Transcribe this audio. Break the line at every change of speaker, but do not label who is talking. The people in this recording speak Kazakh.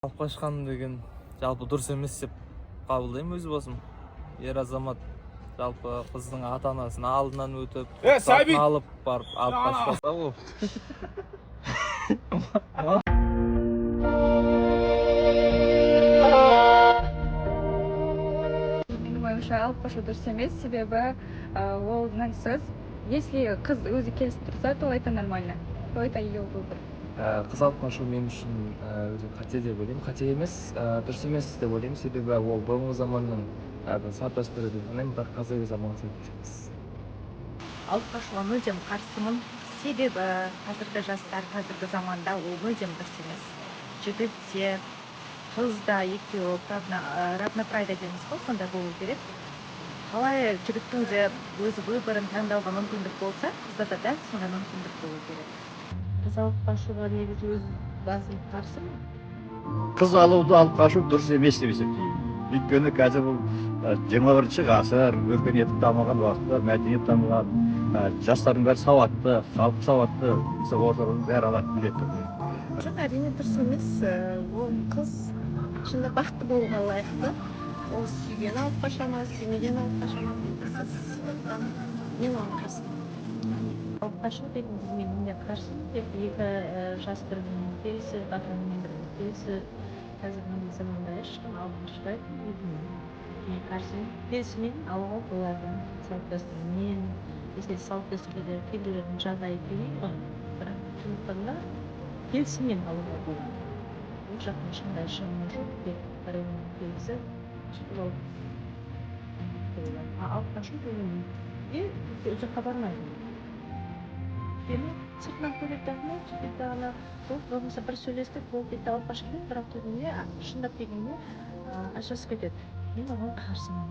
Алып қашқан деген жалпы дұрыс емес деп қабылдаймын өз басым. Ер азамат жалпы қыздың ата-анасын алдынан өтіп,
Сәбит!
алып барып алып қашпаса ол.
Менің ойымша алып қашу дұрыс емес, себебі ол заңсыз. Если қыз өзі келісіп тұрса, то это нормально. То это ее выбор.
Қыз алып қашу мен үшін өзі қате деп ойлаймын. Қате емес, дұрыс емес деп ойлаймын. Себебі ол бұрынғы заманның салт дәстүрі деп ойлаймын, бірақ қазіргі заман салт емес.
Алып қашуға мүлдем қарсымын. Себебі қазіргі жастар, қазіргі заманда ол мүлдем дұрыс емес. Жігіт те, қыз да екеуі равноправие дейміз ғой, сондай болу керек. Қалай жігіттің де өзі выборын таңдауға мүмкіндік болса, қызда да дәл сондай мүмкіндік болу керек. Қыз алып қашуға негізі өз басым қарсымын.
Қыз алуды алып қашу дұрыс емес деп есептеймін. Өйткені қазір бұл 21-ші ғасыр, өркениет дамыған уақытта, мәдениет дамыған, жастардың бәрі сауатты, халқы сауатты, отырғанын бәрі алады біледі.
Жоқ, әрине дұрыс емес. Ол қыз шынында бақытты болуға лайықты. Ол сүйген алып қаша ма, сүймеген алып қаша ма, белгісіз. Мен оған қарсымын. Алып қашу деген мен қарсымын деп екі жас бірінің келісіп, ата-анамен бірге келісіп, қазіргі заманда ешкім алып қашпайды. Мен қарсымын. Келісіммен алуға болады. Салт дәстүрмен, если салт дәстүрде кейбіреулердің жағдайы келмейді ғой, бірақ сондықтан да келісіммен алуға болады. Ол жақтың ешқандай шығыны жоқ деп қараймын. Келісіп, сөйтіп алып қашу деген ол жаққа бармайды. Өйткені сыртынан көйлек тағмайды, бетті ғана болмаса бір сөйлестік, ол бетті алып қашып кетеді, бірақ түбінде шындап дегенде ажырасып кетеді. Мен оған қарсымын.